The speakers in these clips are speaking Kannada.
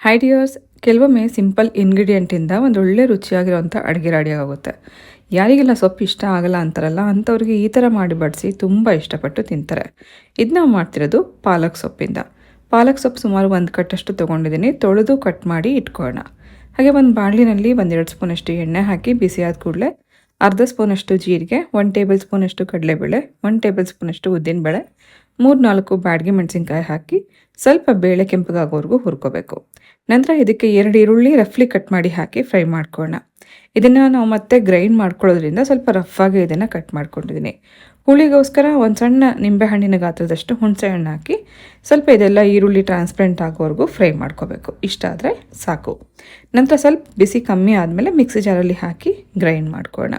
ಹೈ ಡಿಯರ್ಸ್, ಕೆಲವೊಮ್ಮೆ ಸಿಂಪಲ್ ಇಂಗ್ರೀಡಿಯೆಂಟಿಂದ ಒಂದು ಒಳ್ಳೆ ರುಚಿಯಾಗಿರೋಂಥ ಅಡುಗೆ ರೆಡಿ ಆಗುತ್ತೆ. ಯಾರಿಗೆಲ್ಲ ಸೊಪ್ಪು ಇಷ್ಟ ಆಗಲ್ಲ ಅಂತಾರಲ್ಲ, ಅಂಥವ್ರಿಗೆ ಈ ಥರ ಮಾಡಿ ಬಡಿಸಿ ತುಂಬ ಇಷ್ಟಪಟ್ಟು ತಿಂತಾರೆ. ಇದು ನಾವು ಮಾಡ್ತಿರೋದು ಪಾಲಕ್ ಸೊಪ್ಪಿಂದ. ಪಾಲಕ್ ಸೊಪ್ಪು ಸುಮಾರು 1 ಕಟ್ಟಷ್ಟು ತೊಗೊಂಡಿದ್ದೀನಿ. ತೊಳೆದು ಕಟ್ ಮಾಡಿ ಇಟ್ಕೊಳ್ಳೋಣ. ಹಾಗೆ ಒಂದು ಬಾಣಲಿನಲ್ಲಿ 1-2 ಸ್ಪೂನಷ್ಟು ಎಣ್ಣೆ ಹಾಕಿ ಬಿಸಿ ಆದ ಕೂಡಲೇ ಅರ್ಧ ಸ್ಪೂನಷ್ಟು ಜೀರಿಗೆ, 1 ಟೇಬಲ್ ಸ್ಪೂನಷ್ಟು ಕಡಲೆಬೇಳೆ, 1 ಟೇಬಲ್ ಸ್ಪೂನಷ್ಟು ಉದ್ದಿನಬೇಳೆ, 3-4 ಬ್ಯಾಡಗಿ ಮೆಣಸಿನ್ಕಾಯಿ ಹಾಕಿ ಸ್ವಲ್ಪ ಬೇಳೆ ಕೆಂಪಗಾಗೋವರೆಗೂ ಹುರ್ಕೋಬೇಕು. ನಂತರ ಇದಕ್ಕೆ 2 ಈರುಳ್ಳಿ ರಫ್ಲಿ ಕಟ್ ಮಾಡಿ ಹಾಕಿ ಫ್ರೈ ಮಾಡ್ಕೊಳ್ಳೋಣ. ಇದನ್ನು ನಾವು ಮತ್ತೆ ಗ್ರೈಂಡ್ ಮಾಡ್ಕೊಳ್ಳೋದ್ರಿಂದ ಸ್ವಲ್ಪ ರಫಾಗಿ ಇದನ್ನು ಕಟ್ ಮಾಡ್ಕೊಂಡಿದ್ದೀನಿ. ಹುಳಿಗೋಸ್ಕರ ಒಂದು ಸಣ್ಣ ನಿಂಬೆಹಣ್ಣಿನ ಗಾತ್ರದಷ್ಟು ಹುಣಸೆ ಹಣ್ಣು ಹಾಕಿ ಸ್ವಲ್ಪ ಇದೆಲ್ಲ ಈರುಳ್ಳಿ ಟ್ರಾನ್ಸ್ಪರೆಂಟ್ ಆಗೋವರೆಗೂ ಫ್ರೈ ಮಾಡ್ಕೋಬೇಕು. ಇಷ್ಟ ಆದರೆ ಸಾಕು. ನಂತರ ಸ್ವಲ್ಪ ಬಿಸಿ ಕಮ್ಮಿ ಆದಮೇಲೆ ಮಿಕ್ಸಿ ಜಾರಲ್ಲಿ ಹಾಕಿ ಗ್ರೈಂಡ್ ಮಾಡ್ಕೊಳ್ಳೋಣ.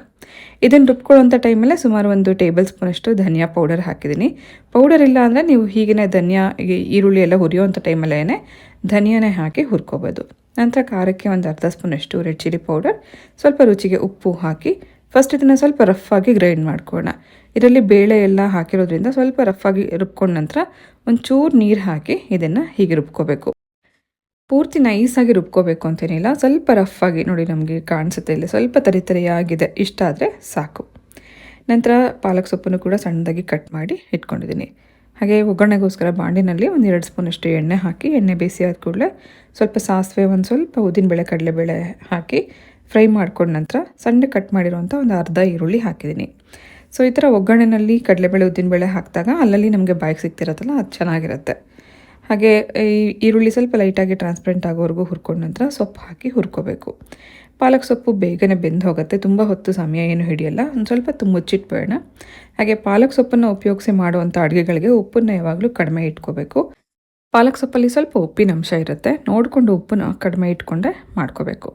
ಇದನ್ನು ರುಬ್ಕೊಳ್ಳೋಂಥ ಟೈಮಲ್ಲೇ ಸುಮಾರು 1 ಟೇಬಲ್ ಸ್ಪೂನಷ್ಟು ಧನಿಯಾ ಪೌಡರ್ ಹಾಕಿದ್ದೀನಿ. ಪೌಡರ್ ಇಲ್ಲ ಅಂದರೆ ನೀವು ಹೀಗೇ ಧನಿಯಾ ಈರುಳ್ಳಿ ಎಲ್ಲ ಹುರಿಯೋವಂಥ ಟೈಮಲ್ಲೇ ಧನಿಯಾನೇ ಹಾಕಿ ಹುರ್ಕೋಬೋದು. ನಂತರ ಖಾರಕ್ಕೆ ಒಂದು ಅರ್ಧ ಸ್ಪೂನಷ್ಟು ರೆಡ್ ಚಿಲ್ಲಿ ಪೌಡರ್, ಸ್ವಲ್ಪ ರುಚಿಗೆ ಉಪ್ಪು ಹಾಕಿ ಫಸ್ಟ್ ಇದನ್ನು ಸ್ವಲ್ಪ ರಫಾಗಿ ಗ್ರೈಂಡ್ ಮಾಡ್ಕೊಳ್ಳೋಣ. ಇದರಲ್ಲಿ ಬೇಳೆ ಎಲ್ಲ ಹಾಕಿರೋದ್ರಿಂದ ಸ್ವಲ್ಪ ರಫಾಗಿ ರುಬ್ಕೊಂಡ ನಂತರ ಒಂಚೂರು ನೀರು ಹಾಕಿ ಇದನ್ನು ಹೀಗೆ ರುಬ್ಕೋಬೇಕು. ಪೂರ್ತಿ ನೈಸಾಗಿ ರುಬ್ಕೋಬೇಕು ಅಂತೇನಿಲ್ಲ, ಸ್ವಲ್ಪ ರಫಾಗಿ ನೋಡಿ, ನಮಗೆ ಕಾಣಿಸುತ್ತೆ ಇಲ್ಲಿ ಸ್ವಲ್ಪ ತರಿತರಿಯಾಗಿದೆ. ಇಷ್ಟ ಆದರೆ ಸಾಕು. ನಂತರ ಪಾಲಕ್ ಸೊಪ್ಪನ್ನು ಕೂಡ ಸಣ್ಣದಾಗಿ ಕಟ್ ಮಾಡಿ ಇಟ್ಕೊಂಡಿದ್ದೀನಿ. ಹಾಗೆ ಒಗ್ಗರಣೆಗೋಸ್ಕರ ಬಾಂಡಿನಲ್ಲಿ 1-2 ಸ್ಪೂನಷ್ಟು ಎಣ್ಣೆ ಹಾಕಿ ಎಣ್ಣೆ ಬೇಯಿಸಿ ಆದ ಕೂಡಲೇ ಸ್ವಲ್ಪ ಸಾಸಿವೆ, ಒಂದು ಸ್ವಲ್ಪ ಉದ್ದಿನಬೇಳೆ ಕಡಲೆಬೇಳೆ ಹಾಕಿ ಫ್ರೈ ಮಾಡ್ಕೊಂಡ ನಂತರ ಸಣ್ಣ ಕಟ್ ಮಾಡಿರುವಂಥ ಒಂದು ಅರ್ಧ ಈರುಳ್ಳಿ ಹಾಕಿದ್ದೀನಿ. ಸೊ ಈ ಥರ ಒಗ್ಗರಣೆನಲ್ಲಿ ಕಡಲೆಬೇಳೆ ಉದ್ದಿನಬೇಳೆ ಹಾಕಿದಾಗ ಅಲ್ಲಲ್ಲಿ ನಮಗೆ ಬಾಯಿಗೆ ಸಿಗ್ತಿರತ್ತಲ್ಲ, ಅದು ಚೆನ್ನಾಗಿರುತ್ತೆ. ಹಾಗೆ ಈ ಈರುಳ್ಳಿ ಸ್ವಲ್ಪ ಲೈಟಾಗಿ ಟ್ರಾನ್ಸ್ಪರೆಂಟ್ ಆಗೋವರೆಗೂ ಹುರ್ಕೊಂಡ ನಂತರ ಸೊಪ್ಪು ಹಾಕಿ ಹುರ್ಕೋಬೇಕು. ಪಾಲಕ್ ಸೊಪ್ಪು ಬೇಗನೆ ಬೆಂದು ಹೋಗುತ್ತೆ, ತುಂಬ ಹೊತ್ತು ಸಮಯ ಏನು ಹಿಡಿಯಲ್ಲ. ಒಂದು ಸ್ವಲ್ಪ ಮುಚ್ಚಿಟ್ಬೇಡ. ಹಾಗೆ ಪಾಲಕ್ ಸೊಪ್ಪನ್ನು ಉಪಯೋಗಿಸಿ ಮಾಡುವಂಥ ಅಡುಗೆಗಳಿಗೆ ಉಪ್ಪನ್ನು ಯಾವಾಗಲೂ ಕಡಿಮೆ ಇಟ್ಕೋಬೇಕು. ಪಾಲಕ್ ಸೊಪ್ಪಲ್ಲಿ ಸ್ವಲ್ಪ ಉಪ್ಪಿನ ಅಂಶ ಇರುತ್ತೆ, ನೋಡಿಕೊಂಡು ಉಪ್ಪನ್ನು ಕಡಿಮೆ ಇಟ್ಕೊಂಡೆ ಮಾಡ್ಕೋಬೇಕು.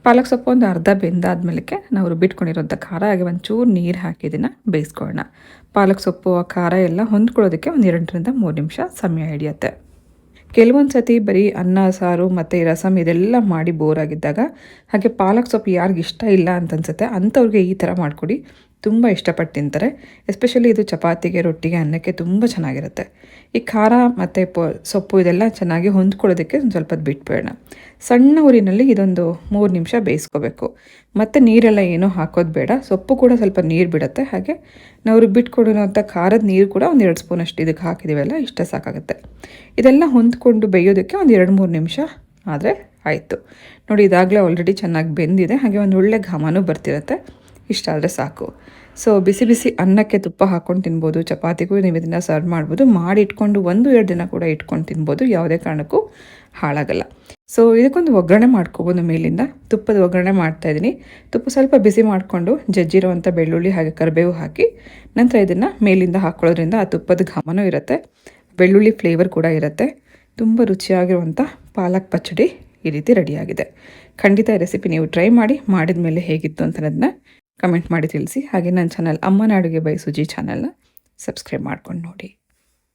ಪಾಲಕ್ ಸೊಪ್ಪು ಒಂದು ಅರ್ಧ ಬೆಂದಾದ್ಮೇಲೆ ನಾವು ರುಬ್ಬಿಟ್ಕೊಂಡಿರೋಂಥ ಖಾರ ಹಾಗೆ ಒಂಚೂರು ನೀರು ಹಾಕಿ ಇದನ್ನು ಬೇಯಿಸ್ಕೊಳ್ಳೋಣ. ಪಾಲಕ್ ಸೊಪ್ಪು ಆ ಖಾರ ಎಲ್ಲ ಹೊಂದ್ಕೊಳ್ಳೋದಕ್ಕೆ 2-3 ನಿಮಿಷ ಸಮಯ ಹಿಡಿಯುತ್ತೆ. ಕೆಲವೊಂದು ಸತಿ ಬರೀ ಅನ್ನ ಸಾರು ಮತ್ತು ರಸಮ್ ಇದೆಲ್ಲ ಮಾಡಿ ಬೋರ್ ಆಗಿದ್ದಾಗ, ಹಾಗೆ ಪಾಲಕ್ ಸೊಪ್ಪು ಯಾರಿಗೆ ಇಷ್ಟ ಇಲ್ಲ ಅಂತ ಅನ್ಸುತ್ತೆ ಅಂಥವ್ರಿಗೆ ಈ ಥರ ಮಾಡಿಕೊಡಿ, ತುಂಬ ಇಷ್ಟಪಟ್ಟು ತಿಂತಾರೆ. ಎಸ್ಪೆಷಲಿ ಇದು ಚಪಾತಿಗೆ, ರೊಟ್ಟಿಗೆ, ಅನ್ನಕ್ಕೆ ತುಂಬ ಚೆನ್ನಾಗಿರುತ್ತೆ. ಈ ಖಾರ ಮತ್ತು ಸೊಪ್ಪು ಇದೆಲ್ಲ ಚೆನ್ನಾಗಿ ಹೊಂದ್ಕೊಳ್ಳೋದಕ್ಕೆ ಒಂದು ಸ್ವಲ್ಪ ಬಿಟ್ಬೇಡ. ಸಣ್ಣ ಊರಿನಲ್ಲಿ ಇದೊಂದು 3 ನಿಮಿಷ ಬೇಯಿಸ್ಕೋಬೇಕು. ಮತ್ತು ನೀರೆಲ್ಲ ಏನೂ ಹಾಕೋದು ಬೇಡ. ಸೊಪ್ಪು ಕೂಡ ಸ್ವಲ್ಪ ನೀರು ಬಿಡುತ್ತೆ. ಹಾಗೆ ನಾವು ರುಬ್ಬಿಟ್ಕೊಡೋಂಥ ಖಾರದ ನೀರು ಕೂಡ 1-2 ಸ್ಪೂನಷ್ಟು ಇದಕ್ಕೆ ಹಾಕಿದ್ದೀವಲ್ಲ, ಇಷ್ಟ ಸಾಕಾಗುತ್ತೆ. ಇದೆಲ್ಲ ಹೊಂದ್ಕೊಂಡು ಬೇಯೋದಕ್ಕೆ 1-2-3 ನಿಮಿಷ ಆದರೆ ಆಯಿತು. ನೋಡಿ, ಇದಾಗಲೇ ಆಲ್ರೆಡಿ ಚೆನ್ನಾಗಿ ಬೆಂದಿದೆ. ಹಾಗೆ ಒಂದು ಒಳ್ಳೆ ಘಮನೂ ಬರ್ತಿರುತ್ತೆ. ಇಷ್ಟ ಆದರೆ ಸಾಕು. ಸೊ ಬಿಸಿ ಬಿಸಿ ಅನ್ನಕ್ಕೆ ತುಪ್ಪ ಹಾಕ್ಕೊಂಡು ತಿನ್ಬೋದು, ಚಪಾತಿಗೂ ನೀವು ಇದನ್ನು ಸರ್ವ್ ಮಾಡ್ಬೋದು. ಮಾಡಿ ಇಟ್ಕೊಂಡು 1-2 ದಿನ ಕೂಡ ಇಟ್ಕೊಂಡು ತಿನ್ಬೋದು, ಯಾವುದೇ ಕಾರಣಕ್ಕೂ ಹಾಳಾಗಲ್ಲ. ಸೊ ಇದಕ್ಕೊಂದು ಒಗ್ಗರಣೆ ಮಾಡ್ಕೋಬೋದು. ಮೇಲಿಂದ ತುಪ್ಪದ ಒಗ್ಗರಣೆ ಮಾಡ್ತಾಯಿದ್ದೀನಿ. ತುಪ್ಪ ಸ್ವಲ್ಪ ಬಿಸಿ ಮಾಡಿಕೊಂಡು ಜಜ್ಜಿರೋವಂಥ ಬೆಳ್ಳುಳ್ಳಿ ಹಾಗೆ ಕರಿಬೇವು ಹಾಕಿ ನಂತರ ಇದನ್ನು ಮೇಲಿಂದ ಹಾಕ್ಕೊಳ್ಳೋದ್ರಿಂದ ಆ ತುಪ್ಪದ ಘಮನೂ ಇರುತ್ತೆ, ಬೆಳ್ಳುಳ್ಳಿ ಫ್ಲೇವರ್ ಕೂಡ ಇರುತ್ತೆ. ತುಂಬ ರುಚಿಯಾಗಿರುವಂಥ ಪಾಲಕ್ ಪಚ್ಚಡಿ ಈ ರೀತಿ ರೆಡಿಯಾಗಿದೆ. ಖಂಡಿತ ಈ ರೆಸಿಪಿ ನೀವು ಟ್ರೈ ಮಾಡಿ, ಮಾಡಿದ ಮೇಲೆ ಹೇಗಿತ್ತು ಅಂತ ಅನ್ನೋದನ್ನ ಕಮೆಂಟ್ ಮಾಡಿ ತಿಳಿಸಿ. ಹಾಗೆ ನನ್ನ ಚಾನಲ್ ಅಮ್ಮನ ಅಡುಗೆ ಬೈ ಸುಜಿ ಚಾನಲ್ನ ಸಬ್ಸ್ಕ್ರೈಬ್ ಮಾಡ್ಕೊಂಡು ನೋಡಿ.